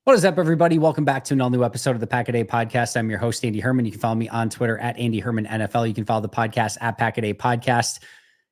What is up, everybody? Welcome back to an all-new episode of the Pack a Day podcast. I'm your host, Andy Herman. You can follow me on Twitter at Andy Herman NFL. You can follow the podcast at Pack a Day Podcast.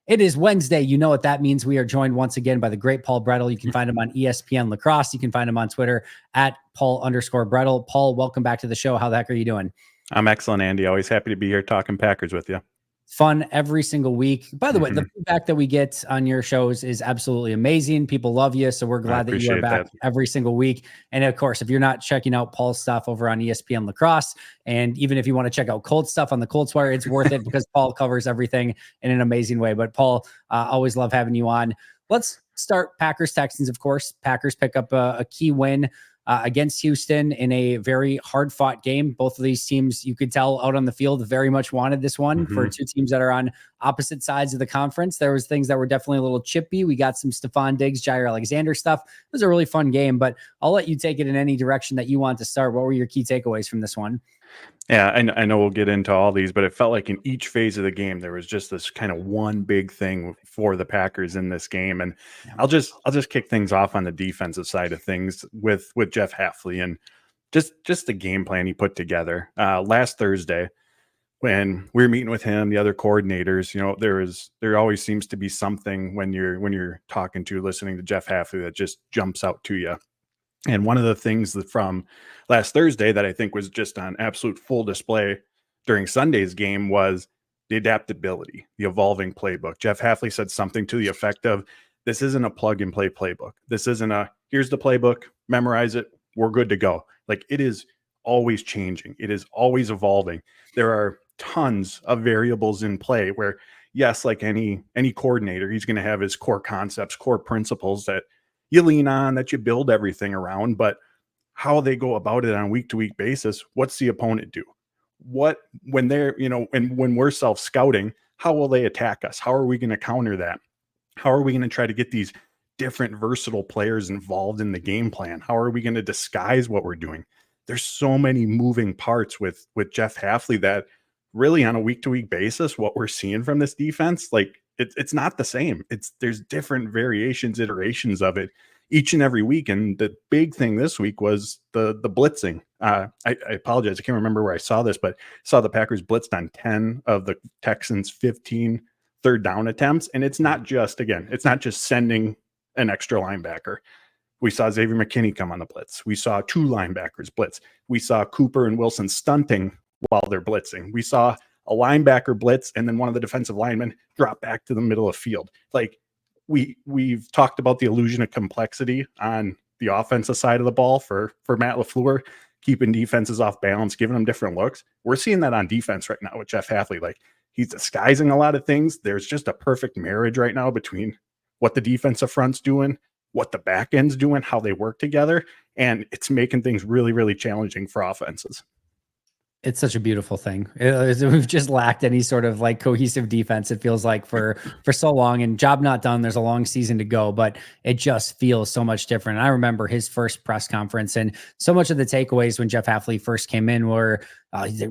It is Wednesday. You know what that means. We are joined once again by the great Paul Bretl. You can find him on ESPN Lacrosse. You can find him on Twitter at Paul_Bretl. Paul, welcome back to the show. How the heck are you doing? I'm excellent, Andy. Always happy to be here talking Packers with you. Fun every single week. By the way, the feedback that we get on your shows is absolutely amazing. People love you, so we're glad that you are back every single week. And of course, if you're not checking out Paul's stuff over on ESPN Lacrosse, and even if you want to check out Colts stuff on the Colts Wire, it's worth it because Paul covers everything in an amazing way. But Paul, always love having you on. Let's start Packers Texans. Of course, Packers pick up a key win against Houston in a very hard-fought game. Both of these teams, you could tell out on the field, very much wanted this one. For two teams that are on opposite sides of the conference. There was things that were definitely a little chippy. We got some Stephon Diggs, Jair Alexander stuff. It was a really fun game, but I'll let you take it in any direction that you want to start. What were your key takeaways from this one? Yeah, I know we'll get into all these, but it felt like in each phase of the game, there was just this kind of one big thing for the Packers in this game. And I'll just kick things off on the defensive side of things with Jeff Hafley and just the game plan he put together. Last Thursday, when we were meeting with him, the other coordinators, you know, there always seems to be something when you're listening to Jeff Hafley that just jumps out to you. And one of the things that from last Thursday that I think was just on absolute full display during Sunday's game was the adaptability, the evolving playbook. Jeff Hafley said something to the effect of, this isn't a plug and play playbook. This isn't here's the playbook, memorize it, we're good to go. Like, it is always changing. It is always evolving. There are tons of variables in play where, yes, like any coordinator, he's going to have his core concepts, core principles that you lean on, that you build everything around, but how they go about it on a week-to-week basis, what's the opponent do? When they're, and when we're self-scouting, how will they attack us? How are we going to counter that? How are we going to try to get these different versatile players involved in the game plan? How are we going to disguise what we're doing? There's so many moving parts with Jeff Hafley that really on a week-to-week basis, what we're seeing from this defense, like, it's not the same. There's different variations, iterations of it each and every week. And the big thing this week was the blitzing. I apologize. I can't remember where I saw this, but I saw the Packers blitzed on 10 of the Texans' 15 third down attempts. And it's not just sending an extra linebacker. We saw Xavier McKinney come on the blitz. We saw two linebackers blitz. We saw Cooper and Wilson stunting while they're blitzing. We saw a linebacker blitz, and then one of the defensive linemen drop back to the middle of field. Like, we've talked about the illusion of complexity on the offensive side of the ball for Matt LaFleur, keeping defenses off balance, giving them different looks. We're seeing that on defense right now with Jeff Hafley. Like, he's disguising a lot of things. There's just a perfect marriage right now between what the defensive front's doing, what the back end's doing, how they work together, and it's making things really, really challenging for offenses. It's such a beautiful thing. We've just lacked any sort of like cohesive defense. It feels like for so long, and job not done. There's a long season to go, but it just feels so much different. And I remember his first press conference, and so much of the takeaways when Jeff Hafley first came in were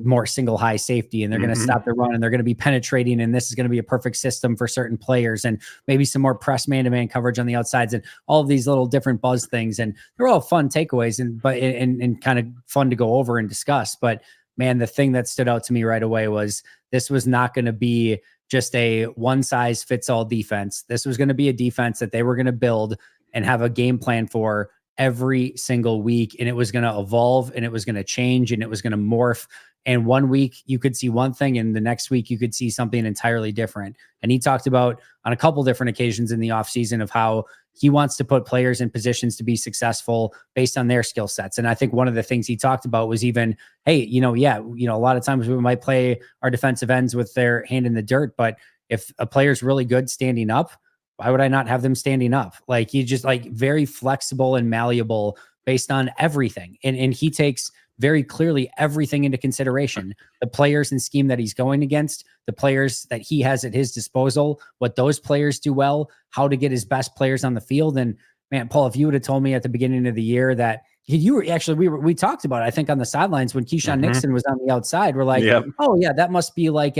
more single high safety, and they're going to stop the run, and they're going to be penetrating, and this is going to be a perfect system for certain players, and maybe some more press man-to-man coverage on the outsides, and all of these little different buzz things. And they're all fun takeaways and kind of fun to go over and discuss. But man, the thing that stood out to me right away was this was not going to be just a one-size-fits-all defense. This was going to be a defense that they were going to build and have a game plan for every single week. And it was going to evolve, and it was going to change, and it was going to morph. And one week you could see one thing, and the next week you could see something entirely different. And he talked about on a couple different occasions in the offseason of how he wants to put players in positions to be successful based on their skill sets. And I think one of the things he talked about was even, hey, a lot of times we might play our defensive ends with their hand in the dirt, but if a player's really good standing up, why would I not have them standing up? Like, he just like very flexible and malleable based on everything. And he takes very clearly everything into consideration, the players and scheme that he's going against, the players that he has at his disposal, what those players do well, how to get his best players on the field. And man, Paul, if you would have told me at the beginning of the year that you were actually, we talked about it, I think on the sidelines when Keyshawn Nixon was on the outside, we're like, oh yeah, that must be like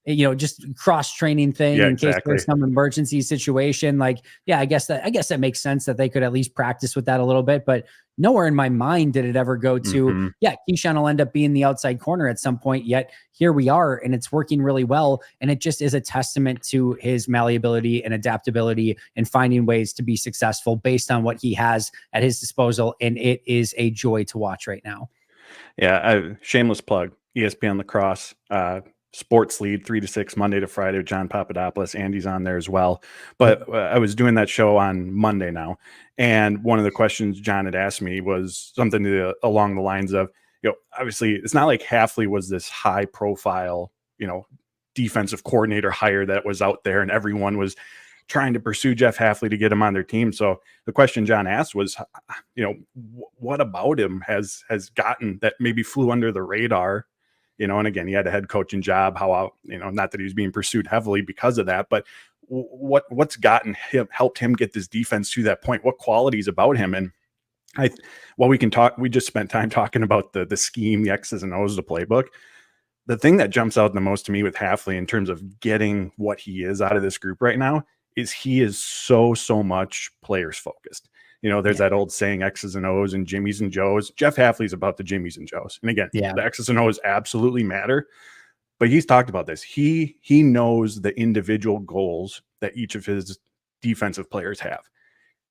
just cross training thing Yeah, in case exactly. there's some emergency situation. Like, yeah, I guess that makes sense that they could at least practice with that a little bit, but nowhere in my mind did it ever go to, Mm-hmm. yeah, Keyshawn will end up being the outside corner at some point, yet here we are and it's working really well. And it just is a testament to his malleability and adaptability and finding ways to be successful based on what he has at his disposal. And it is a joy to watch right now. Yeah, shameless plug. ESPN Lacrosse, sports lead 3 to 6 Monday to Friday with John Papadopoulos. Andy's on there as well. But I was doing that show on Monday now, and one of the questions John had asked me was something along the lines of, obviously it's not like Hafley was this high profile, defensive coordinator hire that was out there and everyone was trying to pursue Jeff Hafley to get him on their team. So the question John asked was, what about him has gotten that maybe flew under the radar, and again, he had a head coaching job, not that he was being pursued heavily because of that, but what's helped him get this defense to that point? What qualities about him? And we just spent time talking about the scheme, the X's and O's, the playbook. The thing that jumps out the most to me with Hafley in terms of getting what he is out of this group right now is he is so much players focused. There's that old saying, X's and O's and Jimmys and Joes. Jeff Hafley's about the Jimmys and Joes. And again, the X's and O's absolutely matter, but he's talked about this. He knows the individual goals that each of his defensive players have.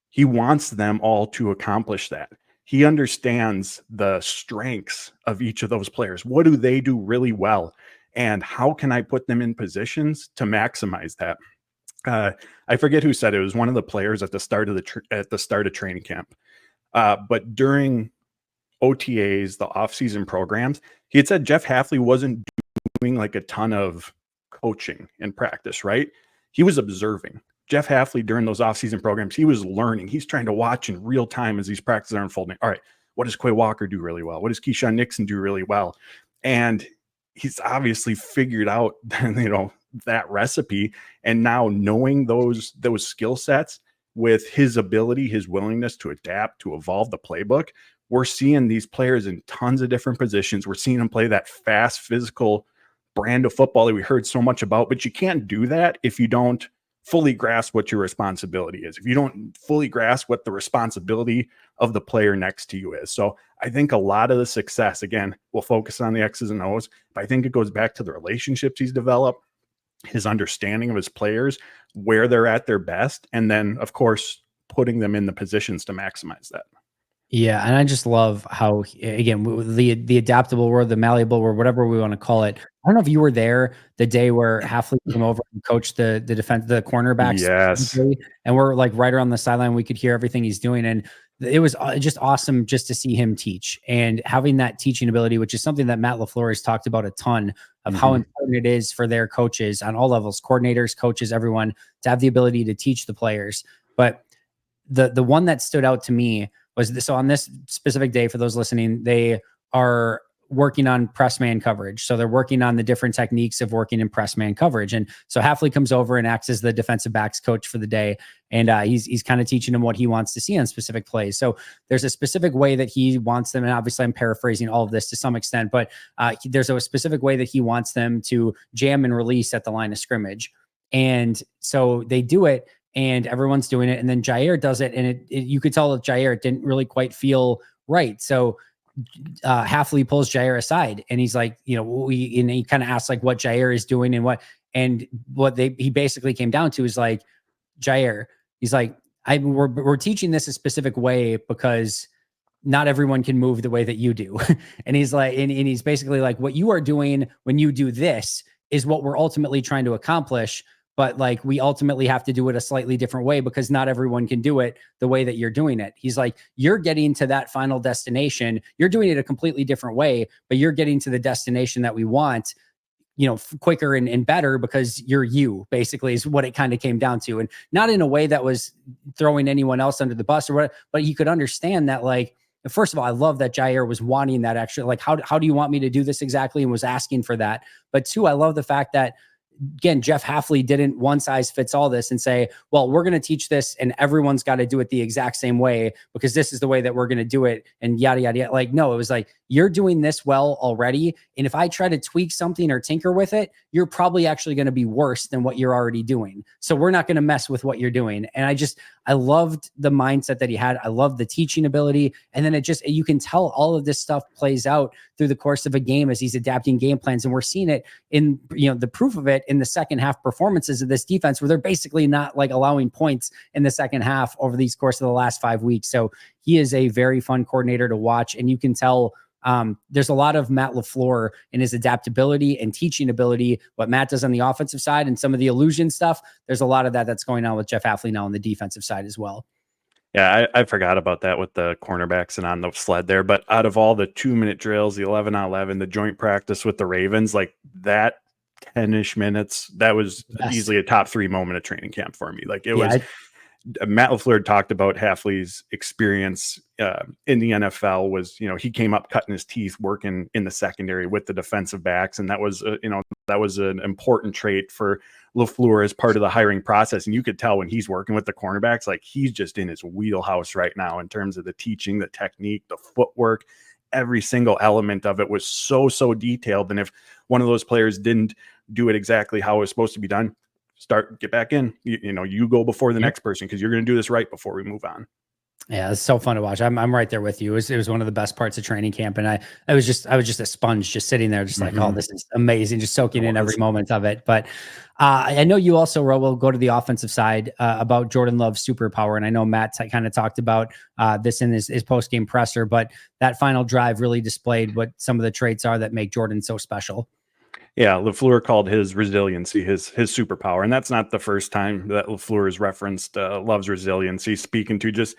He wants them all to accomplish that. He understands the strengths of each of those players. What do they do really well? And how can I put them in positions to maximize that? I forget who said it. It was one of the players at the start of training camp. But during OTAs, the off-season programs, he had said Jeff Hafley wasn't doing like a ton of coaching and practice, right? He was observing. Jeff Hafley during those off-season programs, he was learning. He's trying to watch in real time as these practices are unfolding. All right, what does Quay Walker do really well? What does Keyshawn Nixon do really well? And he's obviously figured out, that recipe. And now knowing those skill sets with his ability, his willingness to adapt, to evolve the playbook, we're seeing these players in tons of different positions. We're seeing them play that fast, physical brand of football that we heard so much about. But you can't do that if you don't fully grasp what your responsibility is, if you don't fully grasp what the responsibility of the player next to you is. So I think a lot of the success, again, we'll focus on the X's and O's, but I think it goes back to the relationships he's developed, his understanding of his players, where they're at their best, and then, of course, putting them in the positions to maximize that. Yeah, and I just love how, again, the adaptable word, the malleable word, whatever we want to call it. I don't know if you were there the day where Hafley came over and coached the cornerbacks. Yes. And we're like right around the sideline. We could hear everything he's doing. And it was just awesome just to see him teach and having that teaching ability, which is something that Matt LaFleur has talked about a ton of how important it is for their coaches on all levels, coordinators, coaches, everyone, to have the ability to teach the players. But the one that stood out to me was this. So on this specific day, for those listening, they are working on press man coverage. So they're working on the different techniques of working in press man coverage. And so Hafley comes over and acts as the defensive backs coach for the day. And he's kind of teaching them what he wants to see on specific plays. So there's a specific way that he wants them. And obviously I'm paraphrasing all of this to some extent, but there's a specific way that he wants them to jam and release at the line of scrimmage. And so they do it, and everyone's doing it. And then Jair does it. And you could tell that Jair didn't really quite feel right. So Hafley pulls Jair aside and he's like, and he kind of asks like what Jair is doing and what he basically came down to is like, Jair, he's like, we're teaching this a specific way because not everyone can move the way that you do. And he's like, and he's basically like, what you are doing when you do this is what we're ultimately trying to accomplish. But like, we ultimately have to do it a slightly different way because not everyone can do it the way that you're doing it. He's like, you're getting to that final destination. You're doing it a completely different way, but you're getting to the destination that we want, quicker and better because you're you, basically, is what it kind of came down to. And not in a way that was throwing anyone else under the bus or what, but you could understand that, like, first of all, I love that Jair was wanting that extra, like, how do you want me to do this exactly? And was asking for that. But two, I love the fact that, again, Jeff Hafley didn't one size fits all this and say, well, we're going to teach this and everyone's got to do it the exact same way because this is the way that we're going to do it and yada, yada, yada. Like, no, it was like, you're doing this well already. And if I try to tweak something or tinker with it, you're probably actually going to be worse than what you're already doing. So we're not going to mess with what you're doing. And I loved the mindset that he had. I loved the teaching ability. And then you can tell all of this stuff plays out through the course of a game as he's adapting game plans. And we're seeing it in, the proof of it in the second half performances of this defense, where they're basically not like allowing points in the second half over these course of the last 5 weeks. So he is a very fun coordinator to watch. And you can tell there's a lot of Matt LaFleur in his adaptability and teaching ability, what Matt does on the offensive side and some of the illusion stuff. There's a lot of that's going on with Jeff Hafley now on the defensive side as well. Yeah, I forgot about that with the cornerbacks and on the sled there. But out of all the 2-minute drills, the 11-on-11, the joint practice with the Ravens, like that 10-ish minutes, that was easily a top 3 moment of training camp for me. Like it was. Matt LaFleur talked about Hafley's experience in the NFL was, he came up cutting his teeth working in the secondary with the defensive backs. And that was, that was an important trait for LaFleur as part of the hiring process. And you could tell when he's working with the cornerbacks, like he's just in his wheelhouse right now in terms of the teaching, the technique, the footwork. Every single element of it was so detailed. And if one of those players didn't do it exactly how it was supposed to be done, get back in, you go before the next person, because you're going to do this right before we move on. Yeah, it's so fun to watch. I'm right there with you. It was one of the best parts of training camp. And I was just a sponge, just sitting there, just like, oh, this is amazing, just soaking in every moment of it. But I know you also, Ro, will go to the offensive side about Jordan Love's superpower. And I know Matt kind of talked about this in his post-game presser, but that final drive really displayed what some of the traits are that make Jordan so special. Yeah, LaFleur called his resiliency his superpower. And that's not the first time that LaFleur has referenced Love's resiliency, speaking to just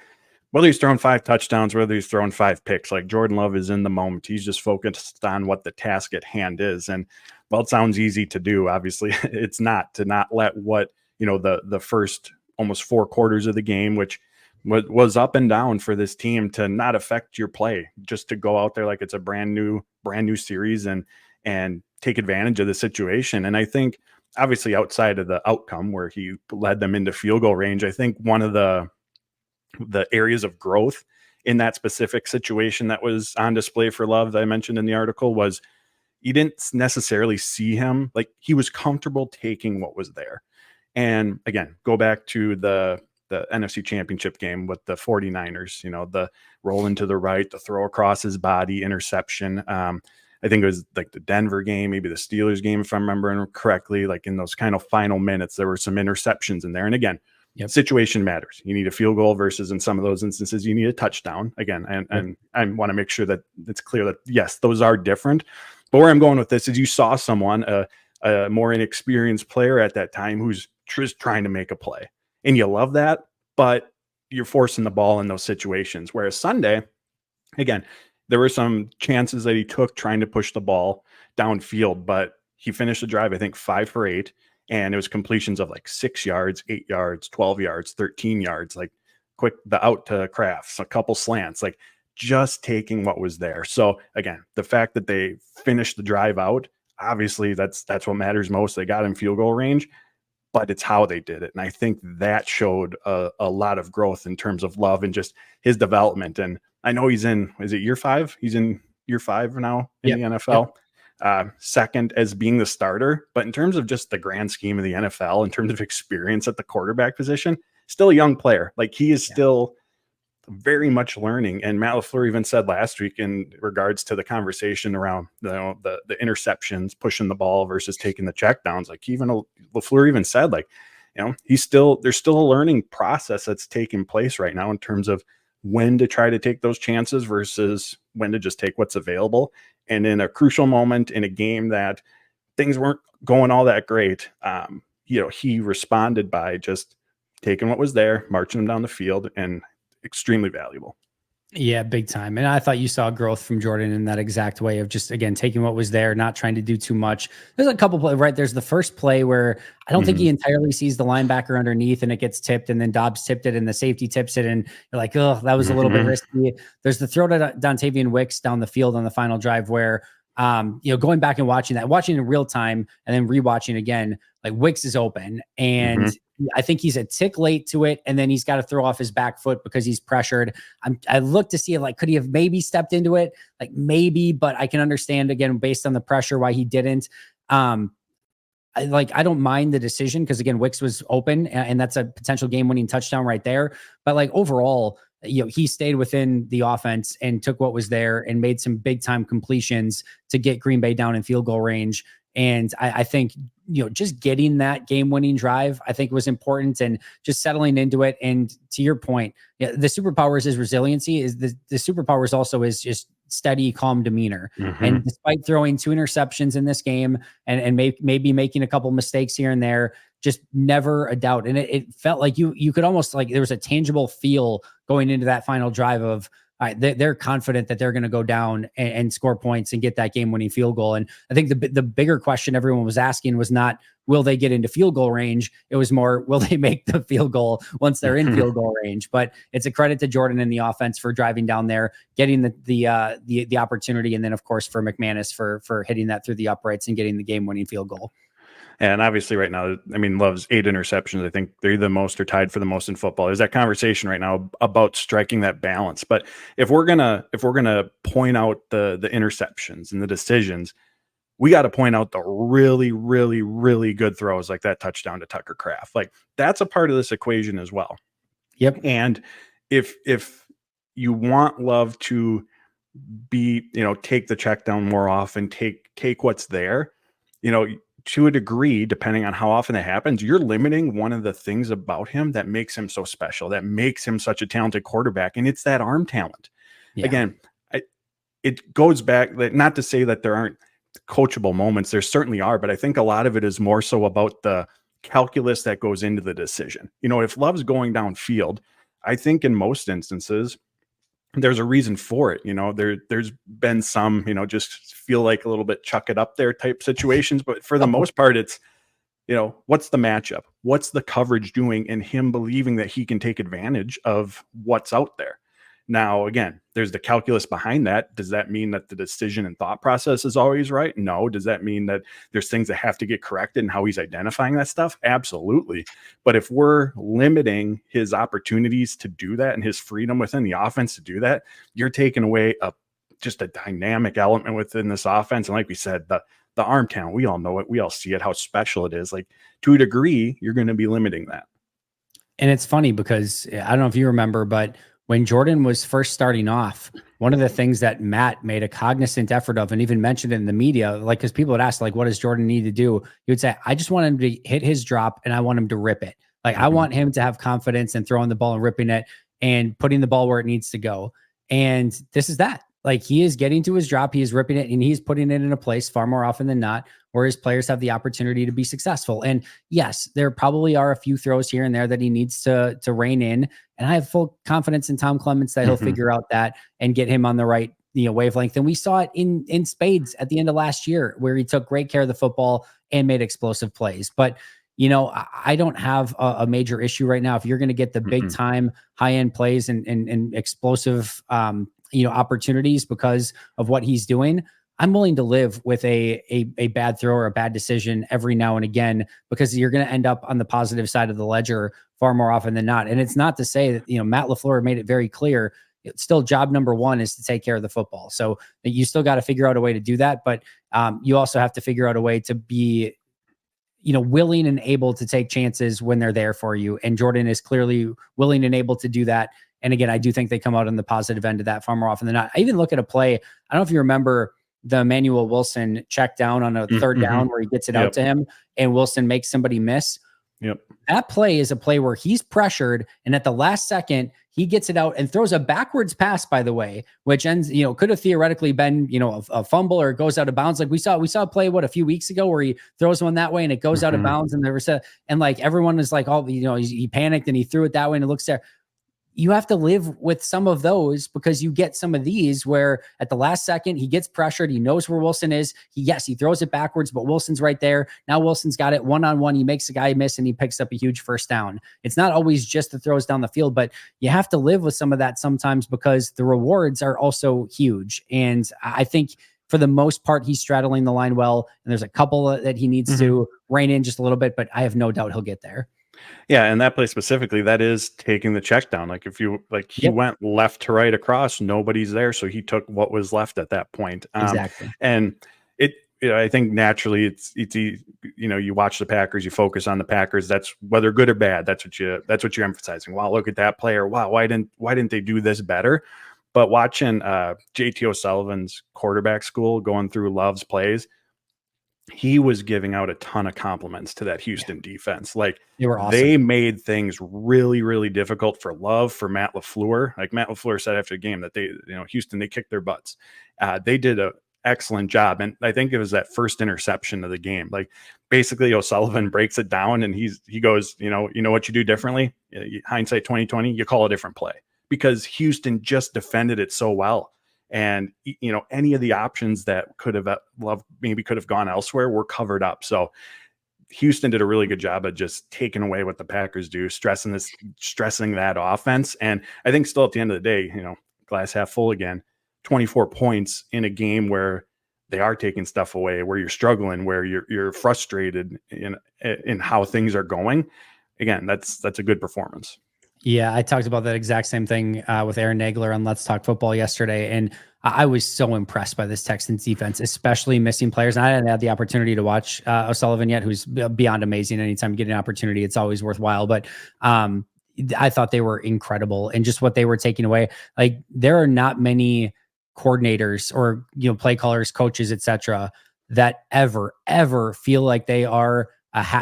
whether he's throwing 5 touchdowns, whether he's throwing 5 picks. Like Jordan Love is in the moment. He's just focused on what the task at hand is. And while it sounds easy to do, obviously it's not, to not let what, the first almost 4 quarters of the game, which was up and down for this team, to not affect your play, just to go out there like it's a brand new series and take advantage of the situation. And I think obviously outside of the outcome where he led them into field goal range, I think one of the areas of growth in that specific situation that was on display for Love that I mentioned in the article was you didn't necessarily see him, like he was comfortable taking what was there. And again, go back to the NFC Championship game with the 49ers, the roll into the right, the throw across his body, interception. I think it was like the Denver game, maybe the Steelers game, if I'm remembering correctly. Like in those kind of final minutes, there were some interceptions in there. And again, situation matters. You need a field goal versus in some of those instances, you need a touchdown again. And I want to make sure that it's clear that yes, those are different. But where I'm going with this is you saw someone, a more inexperienced player at that time, who's just trying to make a play. And you love that, but you're forcing the ball in those situations. Whereas Sunday, again, there were some chances that he took trying to push the ball downfield, but he finished the drive, I think 5 for 8. And it was completions of like 6 yards, 8 yards, 12 yards, 13 yards, like quick, the out to Crafts, a couple slants, like just taking what was there. So again, the fact that they finished the drive out, obviously that's what matters most. They got in field goal range, but it's how they did it. And I think that showed a lot of growth in terms of Love and just his development. And I know he's in, is it year 5? He's in year 5 now in the NFL. Second as being the starter. But in terms of just the grand scheme of the NFL, in terms of experience at the quarterback position, still a young player. Like he is still very much learning. And Matt LaFleur even said last week in regards to the conversation around the interceptions, pushing the ball versus taking the checkdowns, like even LaFleur even said, like, there's still a learning process that's taking place right now in terms of when to try to take those chances versus when to just take what's available. And in a crucial moment in a game that things weren't going all that great, he responded by just taking what was there, marching them down the field, and extremely valuable. Yeah, big time. And I thought you saw growth from Jordan in that exact way of just, again, taking what was there, not trying to do too much. There's a couple plays, right? There's the first play where I don't think he entirely sees the linebacker underneath and it gets tipped, and then Dobbs tipped it and the safety tips it. And you're like, oh, that was a little bit risky. There's the throw to Dontavian Wicks down the field on the final drive where going back and watching in real time and then rewatching again, like Wicks is open and I think he's a tick late to it. And then he's got to throw off his back foot because he's pressured. I look to see like, could he have maybe stepped into it? Like maybe, but I can understand again, based on the pressure, why he didn't. I don't mind the decision because again, Wicks was open and that's a potential game-winning touchdown right there. But like overall, he stayed within the offense and took what was there and made some big time completions to get Green Bay down in field goal range. And I think, just getting that game-winning drive, I think was important and just settling into it. And to your point, the superpowers is resiliency. Is the superpowers also is just steady, calm demeanor. And despite throwing 2 interceptions in this game and maybe making a couple mistakes here and there, just never a doubt. And it felt like you could almost like there was a tangible feel going into that final drive of, all right, they're confident that they're going to go down and score points and get that game-winning field goal. And I think the bigger question everyone was asking was not, will they get into field goal range? It was more, will they make the field goal once they're in field goal range? But it's a credit to Jordan and the offense for driving down there, getting the opportunity, and then of course for McManus for hitting that through the uprights and getting the game-winning field goal. And obviously right now, I mean, Love's 8 interceptions. I think they're the most or tied for the most in football. There's that conversation right now about striking that balance. But if we're gonna point out the interceptions and the decisions, we got to point out the really, really, really good throws like that touchdown to Tucker Kraft. Like that's a part of this equation as well. Yep. And if you want Love to be, take the check down more often, take what's there, to a degree, depending on how often it happens, you're limiting one of the things about him that makes him so special, that makes him such a talented quarterback. And it's that arm talent. Yeah. Again, it goes back, not to say that there aren't coachable moments. There certainly are, but I think a lot of it is more so about the calculus that goes into the decision. If Love's going downfield, I think in most instances, there's a reason for it. There's been some, just feel like a little bit chuck it up there type situations. But for the most part, it's, what's the matchup? What's the coverage doing? And him believing that he can take advantage of what's out there. Now, again, there's the calculus behind that. Does that mean that the decision and thought process is always right? No. Does that mean that there's things that have to get corrected and how he's identifying that stuff? Absolutely. But if we're limiting his opportunities to do that and his freedom within the offense to do that, you're taking away just a dynamic element within this offense. And like we said, the arm talent, we all know it. We all see it, how special it is. Like to a degree, you're going to be limiting that. And it's funny because I don't know if you remember, but when Jordan was first starting off, one of the things that Matt made a cognizant effort of and even mentioned it in the media, like, because people would ask, like, what does Jordan need to do? He would say, I just want him to hit his drop and I want him to rip it. Like, I want him to have confidence in throwing the ball and ripping it and putting the ball where it needs to go. And this is that. Like, he is getting to his drop, he is ripping it, and he's putting it in a place far more often than not where his players have the opportunity to be successful. And yes, there probably are a few throws here and there that he needs to rein in. And I have full confidence in Tom Clements that he'll figure out that and get him on the right wavelength. And we saw it in spades at the end of last year, where he took great care of the football and made explosive plays. But I don't have a major issue right now. If you're going to get the big time high end plays and explosive opportunities because of what he's doing, I'm willing to live with a bad throw or a bad decision every now and again, because you're going to end up on the positive side of the ledger far more often than not. And it's not to say that, Matt LaFleur made it very clear. It's still job number one is to take care of the football. So you still got to figure out a way to do that. But you also have to figure out a way to be, willing and able to take chances when they're there for you. And Jordan is clearly willing and able to do that. And again, I do think they come out on the positive end of that far more often than not. I even look at a play. I don't know if you remember the Emmanuel Wilson check down on a third down where he gets it out to him and Wilson makes somebody miss. Yep. That play is a play where he's pressured and at the last second he gets it out and throws a backwards pass, by the way, which ends, could have theoretically been, a fumble or it goes out of bounds. Like we saw a play, a few weeks ago where he throws one that way and it goes out of bounds and there was like everyone is like, he panicked and he threw it that way and it looks there. You have to live with some of those because you get some of these where at the last second he gets pressured. He knows where Wilson is. He throws it backwards, but Wilson's right there. Now Wilson's got it one-on-one. He makes a guy miss and he picks up a huge first down. It's not always just the throws down the field, but you have to live with some of that sometimes because the rewards are also huge. And I think for the most part, he's straddling the line well. And there's a couple that he needs to rein in just a little bit, but I have no doubt he'll get there. Yeah, and that play specifically, that is taking the check down. Like if you he went left to right across, nobody's there, so he took what was left at that point. Exactly. And it, I think naturally it's you watch the Packers, you focus on the Packers. That's whether good or bad. That's what you're emphasizing. Wow, look at that player. Wow, why didn't they do this better? But watching JT O'Sullivan's quarterback school going through Love's plays, he was giving out a ton of compliments to that Houston defense. Like they were awesome. They made things really, really difficult for Love, for Matt LaFleur. Like Matt LaFleur said after the game that Houston, they kicked their butts. They did an excellent job. And I think it was that first interception of the game. Like basically O'Sullivan breaks it down and he goes, you know what you do differently? Hindsight 2020, you call a different play, because Houston just defended it so well. And any of the options that could have gone elsewhere were covered up. So Houston did a really good job of just taking away what the Packers do, stressing that offense. And I think still at the end of the day, glass half full again, 24 points in a game where they are taking stuff away, where you're struggling, where you're frustrated in how things are going. Again, that's a good performance. Yeah, I talked about that exact same thing with Aaron Nagler on Let's Talk Football yesterday, and I was so impressed by this Texans defense, especially missing players. And I hadn't had the opportunity to watch O'Sullivan yet, who's beyond amazing. Anytime you get an opportunity, it's always worthwhile. But I thought they were incredible, and just what they were taking away. Like there are not many coordinators or play callers, coaches, etc., that ever feel like they are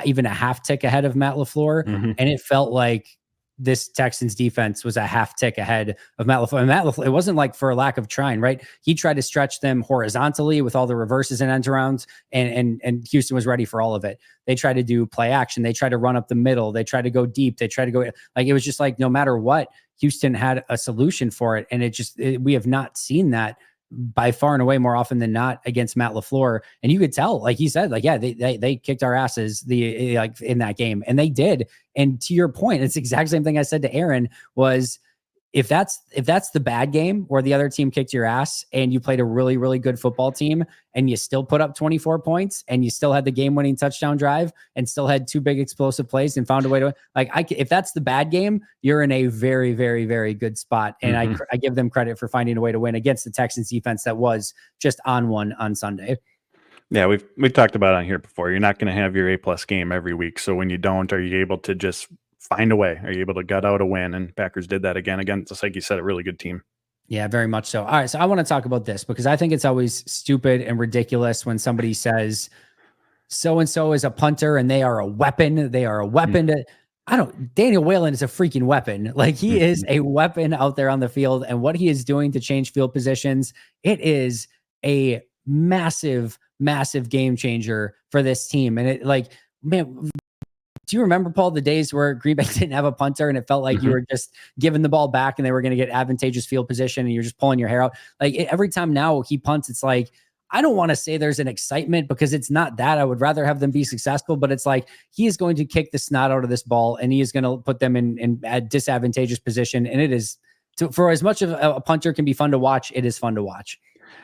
even a half tick ahead of Matt LaFleur, and it felt like this Texans defense was a half tick ahead of Matt LaFleur. And Matt LaFleur, it wasn't like for a lack of trying, right? He tried to stretch them horizontally with all the reverses and end arounds, and Houston was ready for all of it. They tried to do play action. They tried to run up the middle. They tried to go deep. They tried to go like, it was just like, no matter what, Houston had a solution for it. And we have not seen that by far and away more often than not against Matt LaFleur. And you could tell, like he said, like, yeah, they kicked our asses in that game, and they did. And to your point, it's the exact same thing I said to Aaron was, if that's the bad game where the other team kicked your ass and you played a really, really good football team and you still put up 24 points and you still had the game-winning touchdown drive and still had two big explosive plays and found a way to if that's the bad game, you're in a very, very, very good spot. And I give them credit for finding a way to win against the Texans defense that was just on one on Sunday. Yeah, we've talked about it on here before. You're not going to have your A+ game every week. So when you don't, are you able to just find a way? Are you able to gut out a win? And Packers did that again, just like you said, a really good team. Yeah, very much so. All right, so I want to talk about this because I think it's always stupid and ridiculous when somebody says so-and-so is a punter and they are a weapon. They are a weapon. Daniel Whalen is a freaking weapon. Like he is a weapon out there on the field, and what he is doing to change field positions, it is a massive, massive game changer for this team. And it man, do you remember, Paul, the days where Green Bay didn't have a punter and it felt like you were just giving the ball back and they were going to get advantageous field position and you're just pulling your hair out? Like every time now he punts, it's like, I don't want to say there's an excitement because it's not that. I would rather have them be successful, but it's like he is going to kick the snot out of this ball and he is going to put them in a disadvantageous position. And it is, for as much of a punter can be fun to watch, it is fun to watch.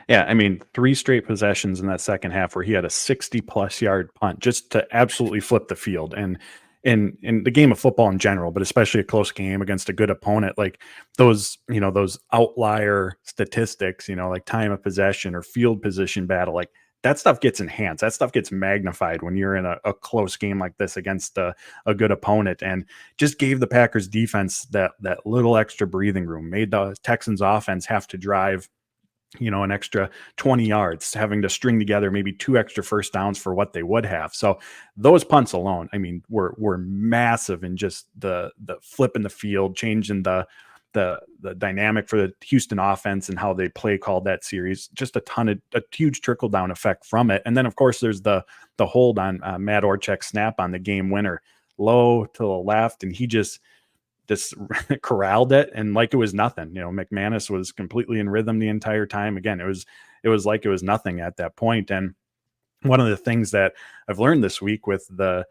Yeah, I mean, 3 straight possessions in that second half where he had a 60+ yard punt just to absolutely flip the field. And in the game of football in general, but especially a close game against a good opponent, like those outlier statistics, like time of possession or field position battle, like that stuff gets enhanced. That stuff gets magnified when you're in a close game like this against a good opponent, and just gave the Packers defense that little extra breathing room, made the Texans offense have to drive an extra 20 yards, having to string together maybe 2 extra first downs for what they would have. So those punts alone, I mean, were massive in just the flip in the field, changing the dynamic for the Houston offense and how they play called that series. Just a huge trickle down effect from it. And then of course there's the hold on Matt Orchek's snap on the game winner, low to the left, and he just corralled it and like it was nothing. McManus was completely in rhythm the entire time. Again, it was like it was nothing at that point. And one of the things that I've learned this week with the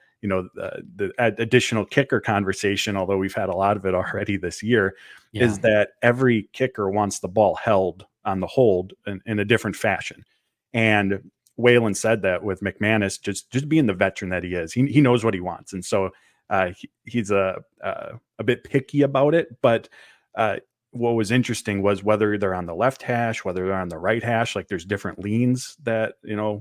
additional kicker conversation, although we've had a lot of it already this year, is that every kicker wants the ball held on the hold in a different fashion. And Whalen said that with McManus, just being the veteran that he is, he knows what he wants. And so he's a bit picky about it. But what was interesting was whether they're on the left hash, whether they're on the right hash, like there's different leans that,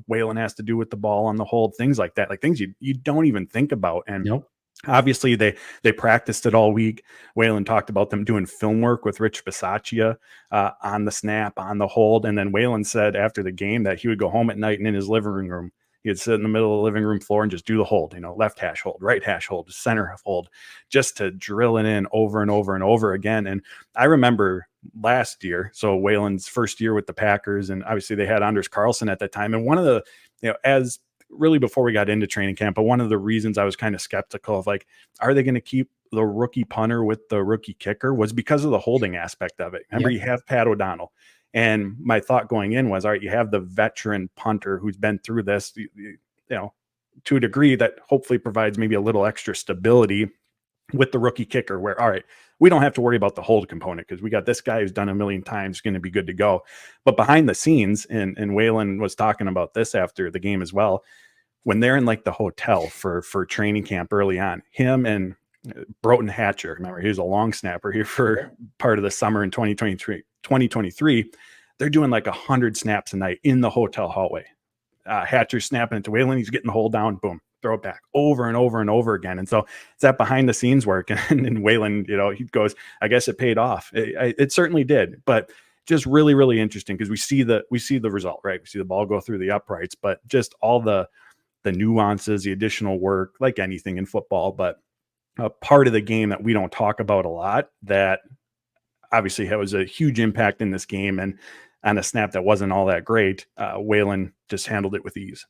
Whalen has to do with the ball on the hold, things like that, like things you don't even think about. And Nope. obviously they practiced it all week. Whalen talked about them doing film work with Rich Bisaccia on the snap, on the hold. And then Whalen said after the game that he would go home at night and in his living room, he'd sit in the middle of the living room floor and just do the hold, left hash hold, right hash hold, center hold, just to drill it in over and over and over again. And I remember last year, so Whalen's first year with the Packers, and obviously they had Anders Carlson at that time. And one of the, as really before we got into training camp, but one of the reasons I was kind of skeptical of like, are they going to keep the rookie punter with the rookie kicker, was because of the holding aspect of it. Remember, you have Pat O'Donnell. And my thought going in was, all right, you have the veteran punter who's been through this, to a degree that hopefully provides maybe a little extra stability with the rookie kicker where, all right, we don't have to worry about the hold component because we got this guy who's done a million times going to be good to go. But behind the scenes, and Whalen was talking about this after the game as well, when they're in like the hotel for training camp early on, him and Broughton Hatcher, remember, he was a long snapper here for part of the summer in 2023. They're doing like 100 snaps a night in the hotel hallway. Hatcher's snapping it to Whalen. He's getting the hold down, boom, throw it back over and over and over again. And so it's that behind the scenes work. And Whalen, he goes, I guess it paid off. It certainly did, but just really, really interesting because we see the result, right? We see the ball go through the uprights, but just all the nuances, the additional work, like anything in football, but a part of the game that we don't talk about a lot that obviously was a huge impact in this game. And on a snap that wasn't all that great, Whalen just handled it with ease.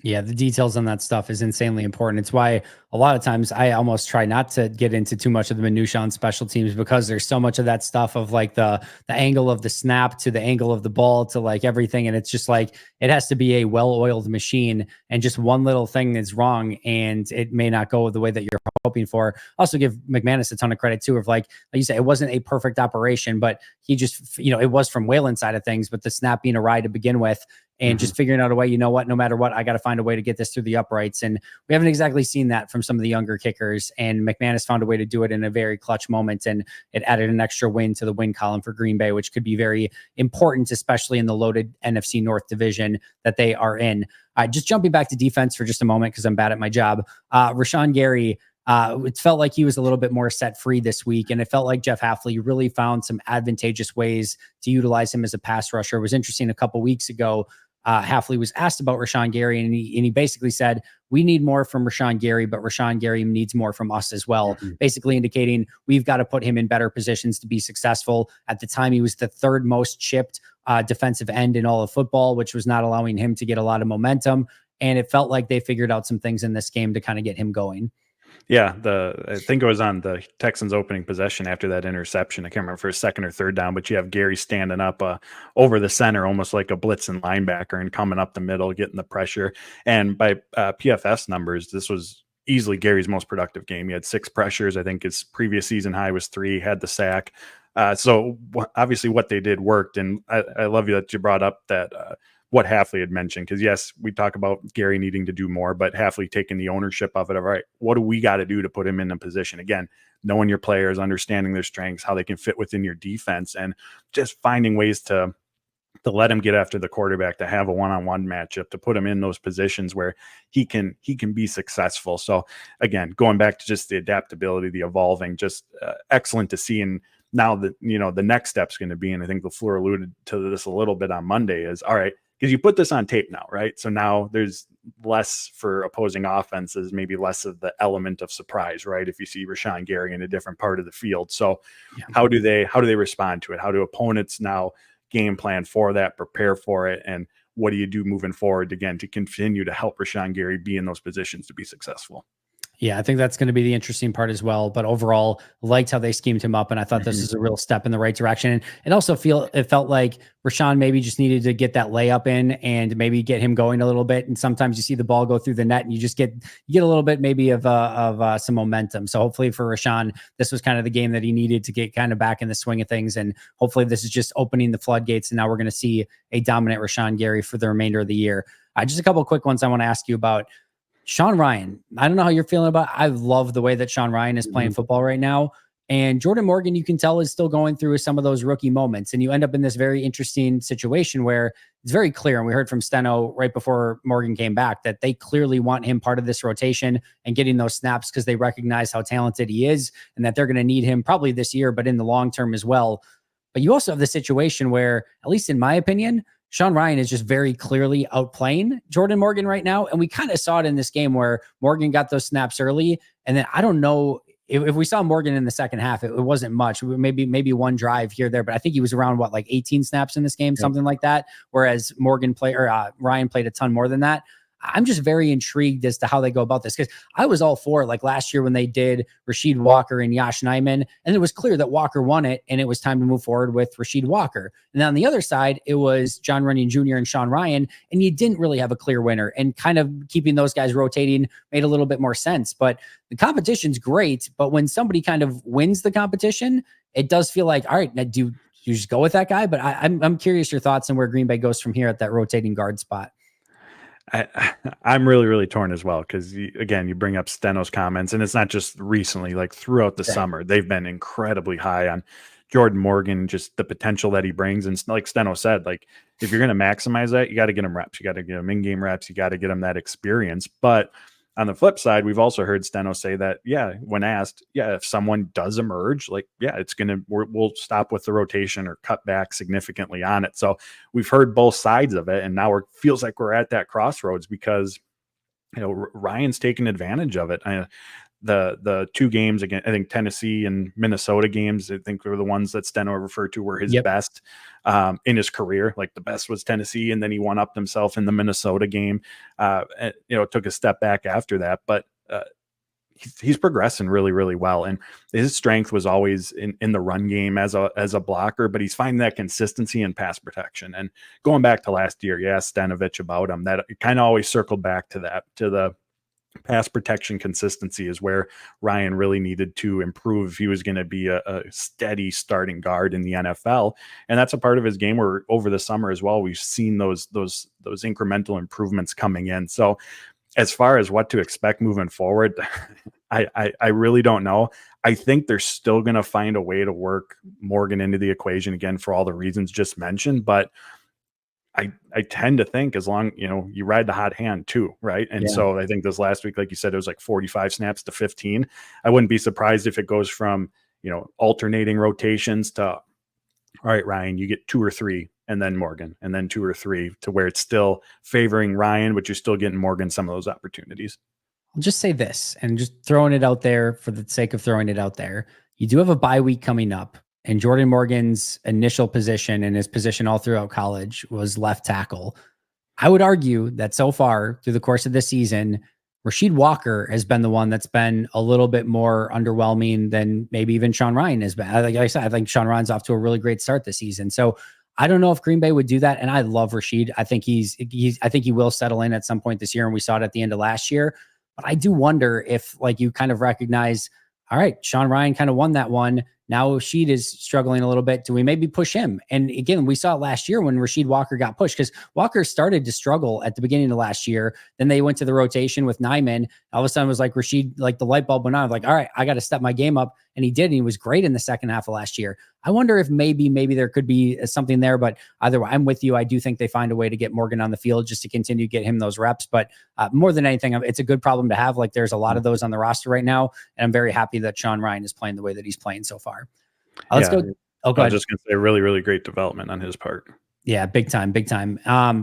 Yeah, the details on that stuff is insanely important. It's why a lot of times I almost try not to get into too much of the minutia on special teams because there's so much of that stuff of like the angle of the snap to the angle of the ball to like everything. And it's just like it has to be a well-oiled machine, and just one little thing is wrong and it may not go the way that you're hoping for. Also give McManus a ton of credit too, of like you said, it wasn't a perfect operation, but he just, it was from Whalen's side of things, but the snap being a ride to begin with, and just figuring out a way, no matter what, I got to find a way to get this through the uprights. And we haven't exactly seen that from some of the younger kickers. And McManus found a way to do it in a very clutch moment. And it added an extra win to the win column for Green Bay, which could be very important, especially in the loaded NFC North division that they are in. Just jumping back to defense for just a moment, because I'm bad at my job. Rashan Gary, it felt like he was a little bit more set free this week. And it felt like Jeff Hafley really found some advantageous ways to utilize him as a pass rusher. It was interesting a couple weeks ago. Hafley was asked about Rashan Gary, and he basically said, we need more from Rashan Gary, but Rashan Gary needs more from us as well, basically indicating we've got to put him in better positions to be successful. At the time, he was the third most chipped defensive end in all of football, which was not allowing him to get a lot of momentum. And it felt like they figured out some things in this game to kind of get him going. Yeah, I think it was on the Texans' opening possession after that interception. I can't remember for a second or third down, but you have Gary standing up over the center, almost like a blitzing linebacker, and coming up the middle, getting the pressure. And by PFS numbers, this was easily Gary's most productive game. He had 6 pressures. I think his previous season high was 3, had the sack. So obviously what they did worked. And I love you that you brought up that what Hafley had mentioned, because yes, we talk about Gary needing to do more, but Hafley taking the ownership of it. All right, what do we got to do to put him in a position? Again, knowing your players, understanding their strengths, how they can fit within your defense, and just finding ways to let him get after the quarterback, to have a one-on-one matchup, to put him in those positions where he can be successful. So again, going back to just the adaptability, the evolving, just excellent to see. And now that, the next step's going to be, and I think LaFleur alluded to this a little bit on Monday, is all right, because you put this on tape now, right? So now there's less for opposing offenses, maybe less of the element of surprise, right? If you see Rashan Gary in a different part of the field. So how do they respond to it? How do opponents now game plan for that, prepare for it? And what do you do moving forward, again, to continue to help Rashan Gary be in those positions to be successful? Yeah, I think that's going to be the interesting part as well. But overall, liked how they schemed him up, and I thought this is a real step in the right direction. And it also it felt like Rashan maybe just needed to get that layup in and maybe get him going a little bit. And sometimes you see the ball go through the net, and you get a little bit maybe of some momentum. So hopefully for Rashan, this was kind of the game that he needed to get kind of back in the swing of things. And hopefully this is just opening the floodgates, and now we're going to see a dominant Rashan Gary for the remainder of the year. Just a couple of quick ones I want to ask you about. Sean Ryan, I don't know how you're feeling about it. I love the way that Sean Ryan is playing football right now. And Jordan Morgan, you can tell, is still going through some of those rookie moments. And you end up in this very interesting situation where it's very clear. And we heard from Steno right before Morgan came back that they clearly want him part of this rotation and getting those snaps because they recognize how talented he is and that they're going to need him probably this year, but in the long term as well. But you also have the situation where, at least in my opinion, Sean Ryan is just very clearly outplaying Jordan Morgan right now. And we kind of saw it in this game where Morgan got those snaps early. And then I don't know if we saw Morgan in the second half, it wasn't much, maybe one drive here, there, but I think he was around like 18 snaps in this game, something like that. Whereas Ryan played a ton more than that. I'm just very intrigued as to how they go about this because I was all for it. Like last year when they did Rasheed Walker and Yash Nyman, and it was clear that Walker won it and it was time to move forward with Rasheed Walker. And then on the other side, it was John Runyon Jr. and Sean Ryan, and you didn't really have a clear winner, and kind of keeping those guys rotating made a little bit more sense. But the competition's great, but when somebody kind of wins the competition, it does feel like, all right, now do you just go with that guy? But I'm curious your thoughts on where Green Bay goes from here at that rotating guard spot. I'm really, really torn as well because, again, you bring up Steno's comments, and it's not just recently, like throughout the summer, they've been incredibly high on Jordan Morgan, just the potential that he brings. And like Steno said, like if you're going to maximize that, you got to get him reps. You got to get him in-game reps. You got to get him that experience. But on the flip side, we've also heard Steno say that, when asked, if someone does emerge, like, we'll stop with the rotation or cut back significantly on it. So we've heard both sides of it. And now it feels like we're at that crossroads because, Ryan's taking advantage of it. The two games again, I think Tennessee and Minnesota games, I think were the ones that Steno referred to were his best in his career. Like the best was Tennessee, and then he one-upped himself in the Minnesota game. Took a step back after that, but he's progressing really, really well. And his strength was always in the run game as a blocker, but he's finding that consistency in pass protection. And going back to last year, you asked Stanovich about him, that kind of always circled back to that, to the pass protection consistency is where Ryan really needed to improve if he was going to be a steady starting guard in the NFL. And that's a part of his game where over the summer as well, we've seen those incremental improvements coming in. So as far as what to expect moving forward, I really don't know. I think they're still going to find a way to work Morgan into the equation again for all the reasons just mentioned, but I tend to think as long, you ride the hot hand too, right? And so I think this last week, like you said, it was like 45 snaps to 15. I wouldn't be surprised if it goes from, alternating rotations to, all right, Ryan, you get 2 or 3, and then Morgan, and then 2 or 3, to where it's still favoring Ryan, but you're still getting Morgan some of those opportunities. I'll just say this, and just throwing it out there for the sake of throwing it out there. You do have a bye week coming up. And Jordan Morgan's initial position and his position all throughout college was left tackle. I would argue that so far through the course of this season, Rasheed Walker has been the one that's been a little bit more underwhelming than maybe even Sean Ryan has been. Like I said, I think Sean Ryan's off to a really great start this season. So I don't know if Green Bay would do that. And I love Rasheed. I think I think he will settle in at some point this year. And we saw it at the end of last year. But I do wonder if, like, you kind of recognize, all right, Sean Ryan kind of won that one. Now Rasheed is struggling a little bit. Do we maybe push him? And again, we saw it last year when Rasheed Walker got pushed, because Walker started to struggle at the beginning of last year. Then they went to the rotation with Nyman. All of a sudden it was like Rasheed, like the light bulb went on. Like, all right, I got to step my game up. And he did. And he was great in the second half of last year. I wonder if maybe there could be something there, but either way, I'm with you. I do think they find a way to get Morgan on the field just to continue to get him those reps. But more than anything, it's a good problem to have. Like, there's a lot of those on the roster right now. And I'm very happy that Sean Ryan is playing the way that he's playing so far. Let's go. Oh, go ahead. I was just going to say really, really great development on his part. Yeah, big time, big time.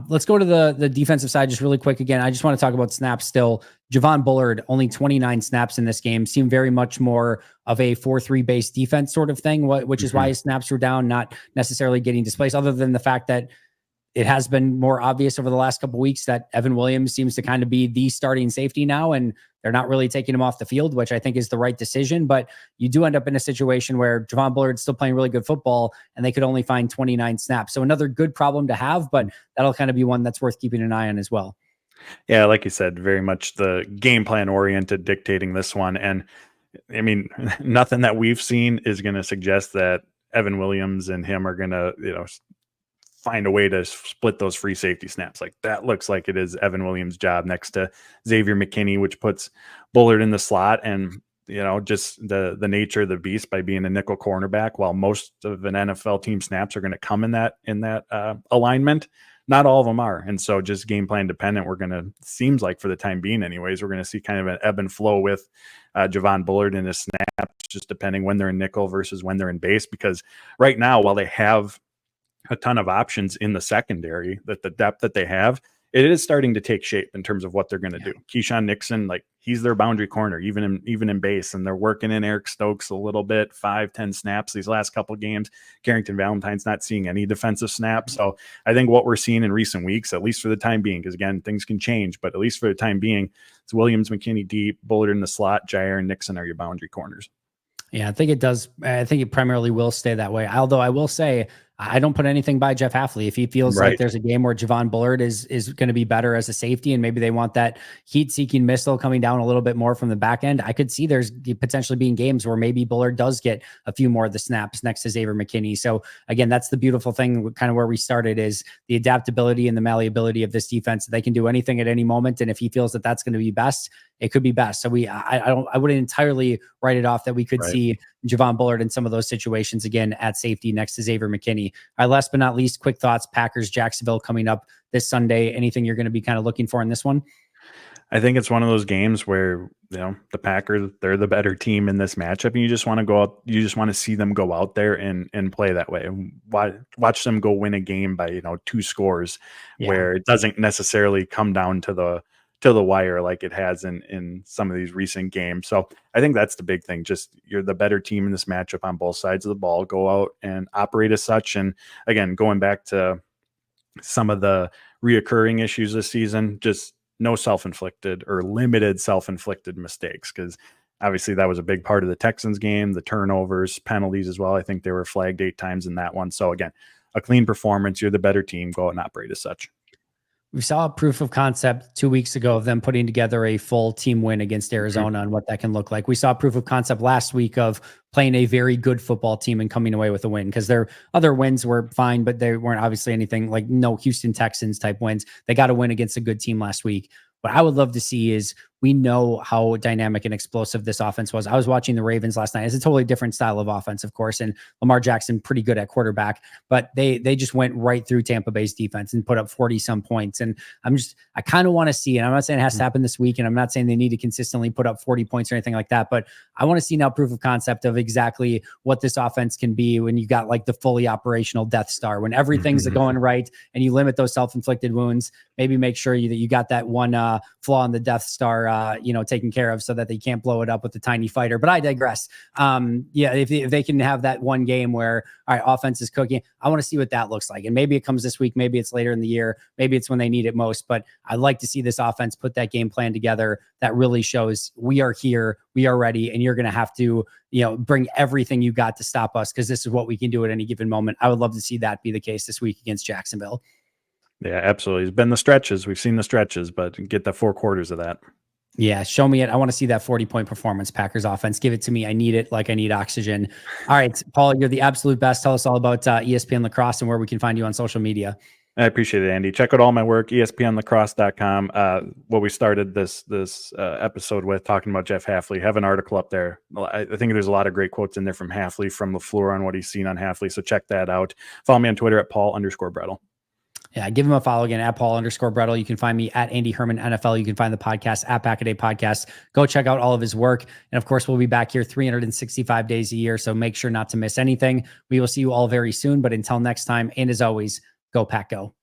Let's go to the defensive side just really quick again. I just want to talk about snaps still. Javon Bullard, only 29 snaps in this game, seemed very much more of a 4-3 base defense sort of thing, which is why his snaps were down, not necessarily getting displaced, other than the fact that it has been more obvious over the last couple of weeks that Evan Williams seems to kind of be the starting safety now, and they're not really taking him off the field, which I think is the right decision. But you do end up in a situation where Javon Bullard's still playing really good football, and they could only find 29 snaps. So another good problem to have, but that'll kind of be one that's worth keeping an eye on as well. Yeah, like you said, very much the game plan oriented dictating this one. And I mean, nothing that we've seen is going to suggest that Evan Williams and him are going to, find a way to split those free safety snaps. Like that looks like it is Evan Williams' job next to Xavier McKinney, which puts Bullard in the slot. And, just the nature of the beast by being a nickel cornerback, while most of an NFL team snaps are going to come in that alignment. Not all of them are. And so just game plan dependent, seems like for the time being anyways, we're going to see kind of an ebb and flow with Javon Bullard in his snaps, just depending when they're in nickel versus when they're in base. Because right now, while they have a ton of options in the secondary, that the depth that they have, it is starting to take shape in terms of what they're going to do. Keyshawn Nixon, like he's their boundary corner, even in base, and they're working in Eric Stokes a little bit, 5-10 snaps these last couple of games. Carrington Valentine's not seeing any defensive snaps. So I think what we're seeing in recent weeks, at least for the time being, because again, things can change, but at least for the time being, it's Williams, McKinney deep, Bullard in the slot, Jair and Nixon are your boundary corners. Yeah, I think it does. I think it primarily will stay that way. Although I will say, I don't put anything by Jeff Hafley. If he feels like there's a game where Javon Bullard is going to be better as a safety, and maybe they want that heat-seeking missile coming down a little bit more from the back end, I could see there's potentially being games where maybe Bullard does get a few more of the snaps next to Xavier McKinney. So again, that's the beautiful thing, kind of where we started, is the adaptability and the malleability of this defense. They can do anything at any moment, and if he feels that that's going to be best, it could be best. So I wouldn't entirely write it off that we could see Javon Bullard in some of those situations again at safety next to Xavier McKinney. All right, last but not least, quick thoughts. Packers, Jacksonville coming up this Sunday. Anything you're going to be kind of looking for in this one? I think it's one of those games where, the Packers, they're the better team in this matchup, and you just want to go out, you just want to see them go out there and play that way. Watch them go win a game by, 2 scores where it doesn't necessarily come down to the wire like it has in some of these recent games. So I think that's the big thing. Just you're the better team in this matchup on both sides of the ball. Go out and operate as such. And again, going back to some of the reoccurring issues this season, just no self-inflicted or limited self-inflicted mistakes, because obviously that was a big part of the Texans game, the turnovers, penalties as well. I think they were flagged 8 times in that one. So again, a clean performance. You're the better team. Go out and operate as such. We saw a proof of concept 2 weeks ago of them putting together a full team win against Arizona and what that can look like. We saw proof of concept last week of playing a very good football team and coming away with a win, because their other wins were fine, but they weren't obviously anything like no Houston Texans type wins. They got a win against a good team last week. What I would love to see is, we know how dynamic and explosive this offense was. I was watching the Ravens last night. It's a totally different style of offense, of course, and Lamar Jackson pretty good at quarterback, but they just went right through Tampa Bay's defense and put up 40-some points. And I kind of want to see, and I'm not saying it has to happen this week, and I'm not saying they need to consistently put up 40 points or anything like that, but I want to see now proof of concept of exactly what this offense can be when you got like the fully operational Death Star, when everything's going right and you limit those self-inflicted wounds. Maybe make sure that you got that one flaw in the Death Star, taken care of, so that they can't blow it up with the tiny fighter. But I digress. If they can have that one game where, all right, offense is cooking, I want to see what that looks like. And maybe it comes this week, maybe it's later in the year, maybe it's when they need it most. But I'd like to see this offense put that game plan together that really shows we are here, we are ready, and you're going to have to, bring everything you got to stop us, because this is what we can do at any given moment. I would love to see that be the case this week against Jacksonville. Yeah, absolutely. It's been the stretches. We've seen the stretches, but get the 4 quarters of that. Yeah, show me it. I want to see that 40-point performance, Packers offense. Give it to me. I need it like I need oxygen. All right, Paul, you're the absolute best. Tell us all about ESPN Lacrosse and where we can find you on social media. I appreciate it, Andy. Check out all my work, espnlacrosse.com. What we started this episode with, talking about Jeff Hafley, have an article up there. I think there's a lot of great quotes in there from Hafley, from LaFleur, on what he's seen on Hafley. So check that out. Follow me on Twitter at Paul_Bretl. Yeah, give him a follow again at Paul_Bretl. You can find me at Andy Herman NFL. You can find the podcast at Pack a Day Podcast. Go check out all of his work. And of course, we'll be back here 365 days a year. So make sure not to miss anything. We will see you all very soon. But until next time, and as always, go Pack Go.